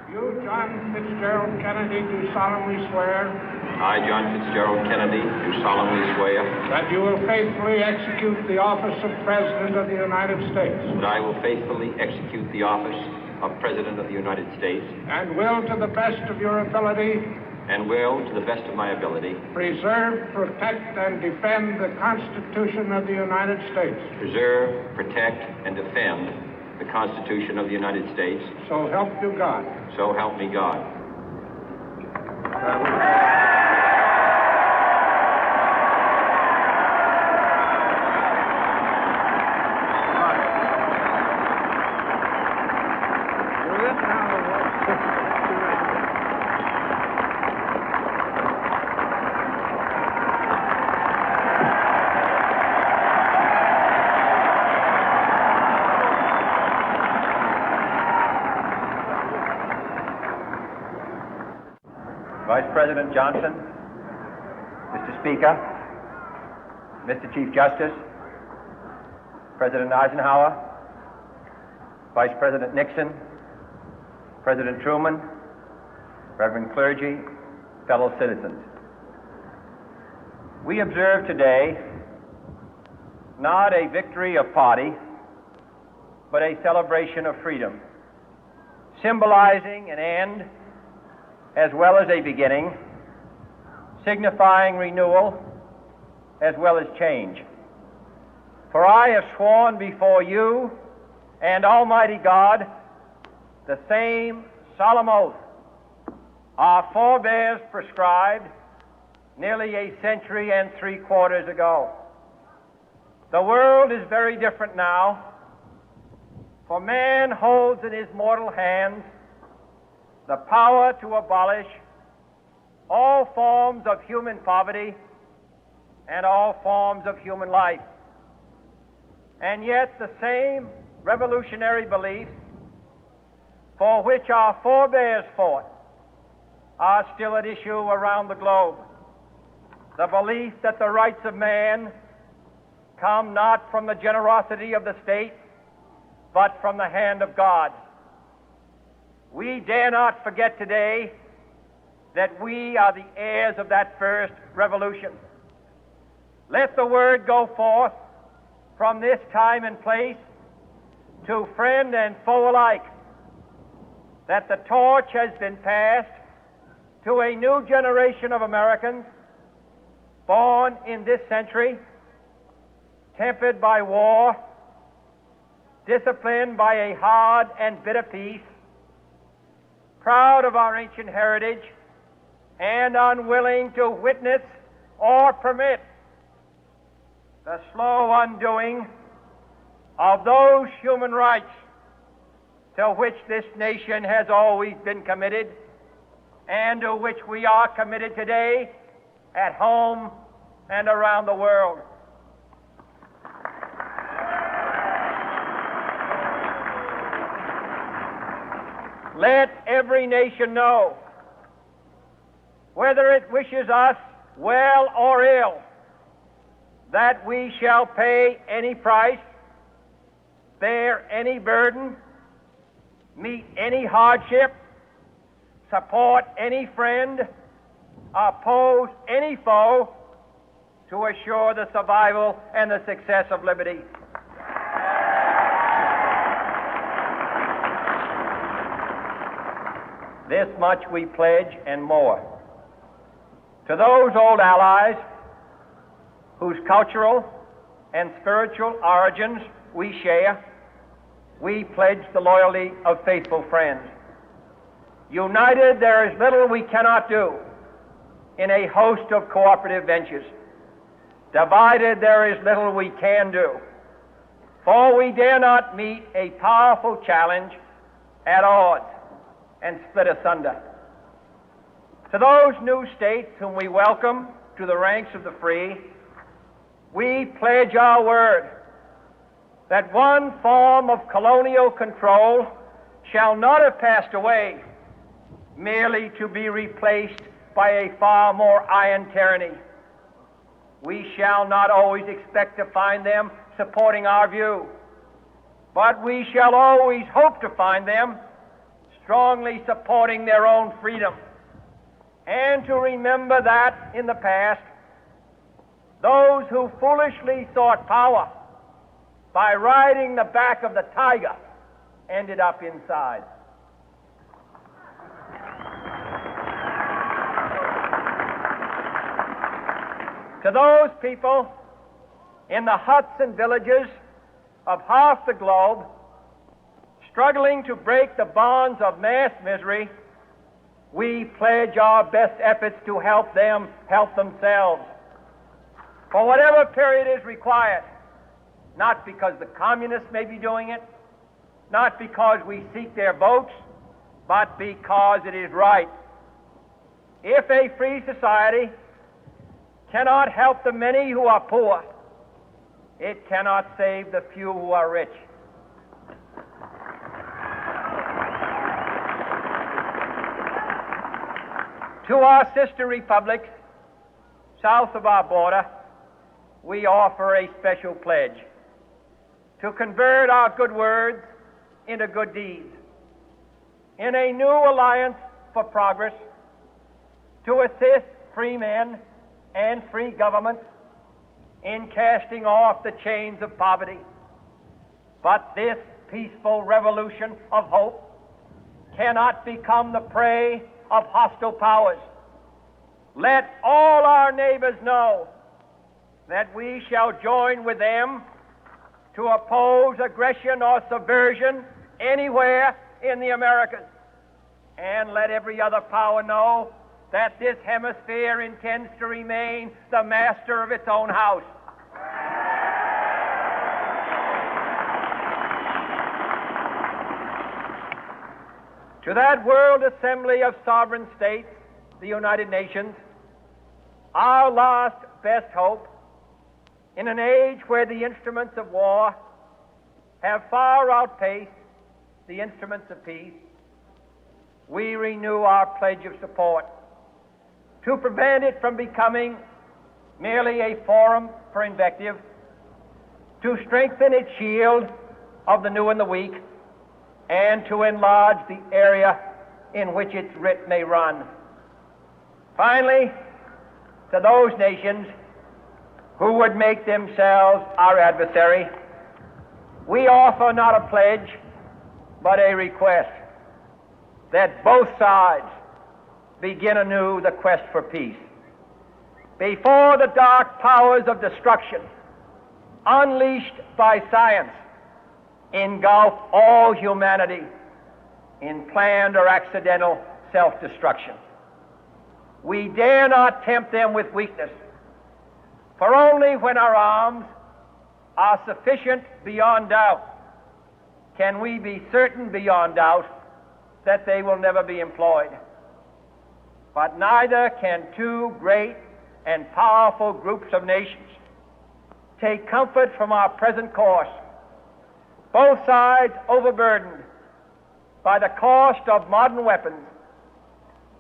You, John Fitzgerald Kennedy, do solemnly swear I, John Fitzgerald Kennedy, do solemnly swear that you will faithfully execute the office of President of the United States that I will faithfully execute the office of President of the United States and will, to the best of your ability, and will, to the best of my ability, preserve, protect, and defend the Constitution of the United States. preserve, protect, and defend the Constitution of the United States. So help you God. So help me God. Vice President Johnson, Mr. Speaker, Mr. Chief Justice, President Eisenhower, Vice President Nixon, President Truman, Reverend clergy, fellow citizens. We observe today not a victory of party, but a celebration of freedom, symbolizing an end as well as a beginning, signifying renewal as well as change. For I have sworn before you and Almighty God the same solemn oath our forebears prescribed nearly a century and 3/4 ago. The world is very different now, for man holds in his mortal hands the power to abolish all forms of human poverty and all forms of human life. And yet the same revolutionary beliefs for which our forebears fought are still at issue around the globe. The belief that the rights of man come not from the generosity of the state, but from the hand of God. We dare not forget today that we are the heirs of that first revolution. Let the word go forth from this time and place to friend and foe alike that the torch has been passed to a new generation of Americans born in this century, tempered by war, disciplined by a hard and bitter peace, proud of our ancient heritage, and unwilling to witness or permit the slow undoing of those human rights to which this nation has always been committed and to which we are committed today at home and around the world. Let every nation know, whether it wishes us well or ill, that we shall pay any price, bear any burden, meet any hardship, support any friend, oppose any foe to assure the survival and the success of liberty. This much we pledge and more. To those old allies whose cultural and spiritual origins we share, we pledge the loyalty of faithful friends. United, there is little we cannot do in a host of cooperative ventures. Divided, there is little we can do, for we dare not meet a powerful challenge at odds and split asunder. To those new states whom we welcome to the ranks of the free, we pledge our word that one form of colonial control shall not have passed away, merely to be replaced by a far more iron tyranny. We shall not always expect to find them supporting our view, but we shall always hope to find them strongly supporting their own freedom, and to remember that in the past, those who foolishly sought power by riding the back of the tiger ended up inside. To those people in the huts and villages of half the globe struggling to break the bonds of mass misery, we pledge our best efforts to help them help themselves for whatever period is required, not because the communists may be doing it, not because we seek their votes, but because it is right. If a free society cannot help the many who are poor, it cannot save the few who are rich. To our sister republics south of our border, we offer a special pledge to convert our good words into good deeds, in a new alliance for progress, to assist free men and free governments in casting off the chains of poverty. But this peaceful revolution of hope cannot become the prey of hostile powers. Let all our neighbors know that we shall join with them to oppose aggression or subversion anywhere in the Americas. And let every other power know that this hemisphere intends to remain the master of its own house. To that World Assembly of Sovereign States, the United Nations, our last best hope, in an age where the instruments of war have far outpaced the instruments of peace, we renew our pledge of support to prevent it from becoming merely a forum for invective, to strengthen its shield of the new and the weak, and to enlarge the area in which its writ may run. Finally, to those nations who would make themselves our adversary, we offer not a pledge, but a request that both sides begin anew the quest for peace. Before the dark powers of destruction, unleashed by science, engulf all humanity in planned or accidental self-destruction, we dare not tempt them with weakness, for only when our arms are sufficient beyond doubt can we be certain beyond doubt that they will never be employed. But neither can two great and powerful groups of nations take comfort from our present course, both sides overburdened by the cost of modern weapons,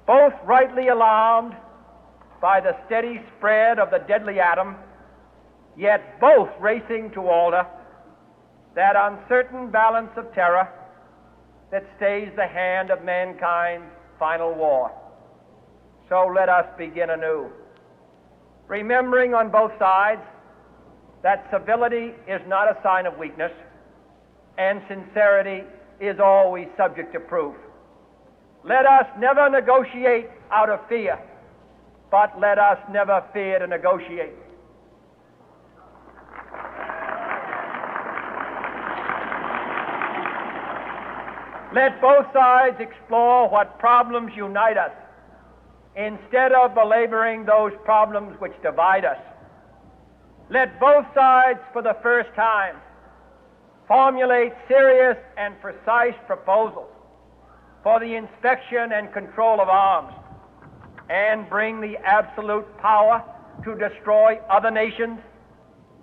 both rightly alarmed by the steady spread of the deadly atom, yet both racing to alter that uncertain balance of terror that stays the hand of mankind's final war. So let us begin anew, remembering on both sides that civility is not a sign of weakness, and sincerity is always subject to proof. Let us never negotiate out of fear, but let us never fear to negotiate. Let both sides explore what problems unite us, instead of belaboring those problems which divide us. Let both sides, for the first time, formulate serious and precise proposals for the inspection and control of arms, and bring the absolute power to destroy other nations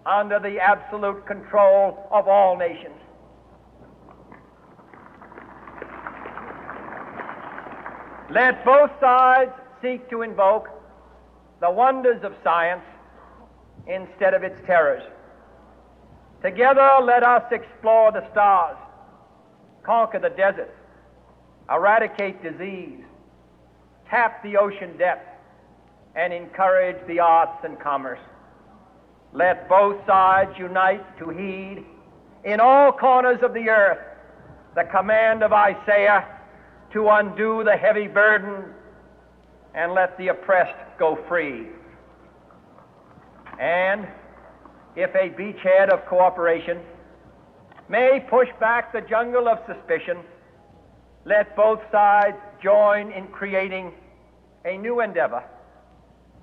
under the absolute control of all nations. Let both sides seek to invoke the wonders of science instead of its terrors. Together, let us explore the stars, conquer the deserts, eradicate disease, tap the ocean depth, and encourage the arts and commerce. Let both sides unite to heed in all corners of the earth the command of Isaiah to undo the heavy burden and let the oppressed go free. And if a beachhead of cooperation may push back the jungle of suspicion, let both sides join in creating a new endeavor,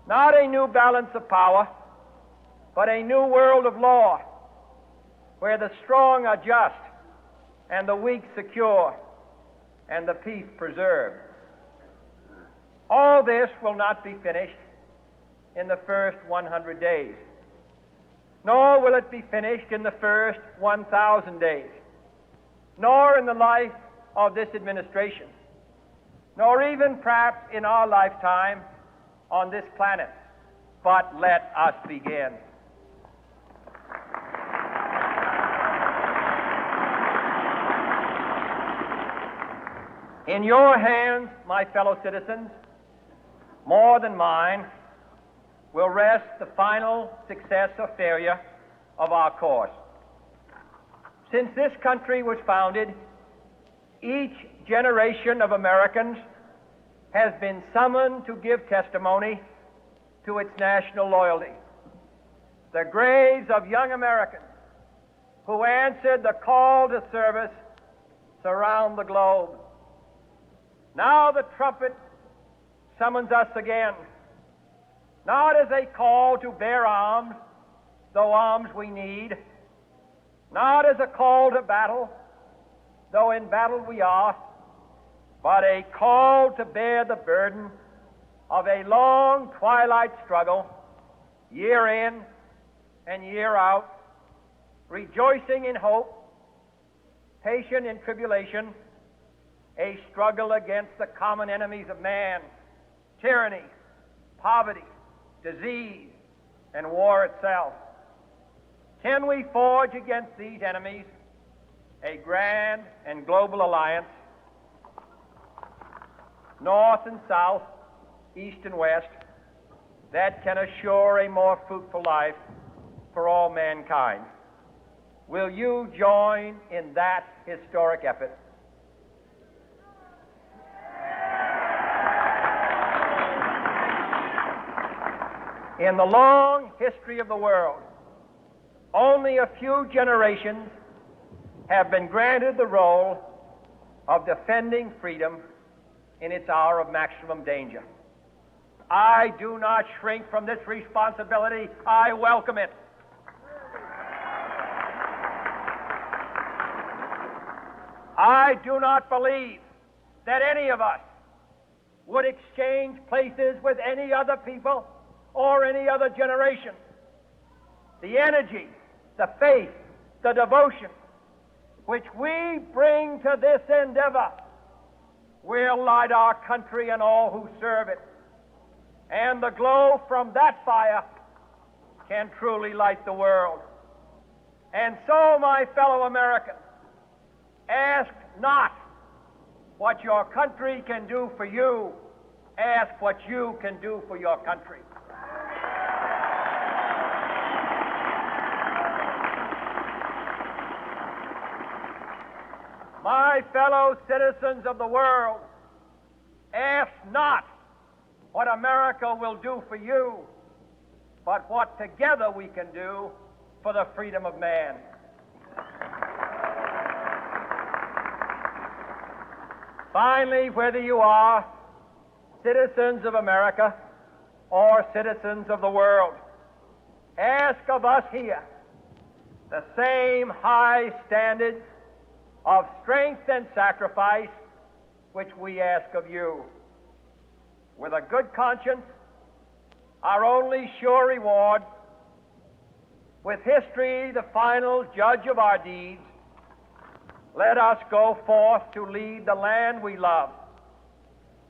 not a new balance of power, but a new world of law, where the strong are just and the weak secure and the peace preserved. All this will not be finished in the first 100 days, nor will it be finished in the first 1,000 days, nor in the life of this administration, nor even perhaps in our lifetime on this planet. But let us begin. In your hands, my fellow citizens, more than mine, will rest the final success or failure of our course. Since this country was founded, each generation of Americans has been summoned to give testimony to its national loyalty. The graves of young Americans who answered the call to service surround the globe. Now the trumpet summons us again, not as a call to bear arms, though arms we need, not as a call to battle, though in battle we are, but a call to bear the burden of a long twilight struggle, year in and year out, rejoicing in hope, patient in tribulation, a struggle against the common enemies of man, tyranny, poverty, disease, and war itself. Can we forge against these enemies a grand and global alliance, north and south, east and west, that can assure a more fruitful life for all mankind? Will you join in that historic effort? In the long history of the world, only a few generations have been granted the role of defending freedom in its hour of maximum danger. I do not shrink from this responsibility. I welcome it. I do not believe that any of us would exchange places with any other people or any other generation. The energy, the faith, the devotion which we bring to this endeavor will light our country and all who serve it. And the glow from that fire can truly light the world. And so, my fellow Americans, ask not what your country can do for you. Ask what you can do for your country. My fellow citizens of the world, ask not what America will do for you, but what together we can do for the freedom of man. Finally, whether you are citizens of America or citizens of the world, ask of us here the same high standards of strength and sacrifice which we ask of you. With a good conscience, our only sure reward, with history the final judge of our deeds, let us go forth to lead the land we love,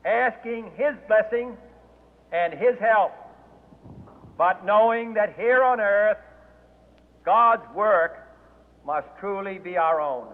asking His blessing and His help, but knowing that here on earth, God's work must truly be our own.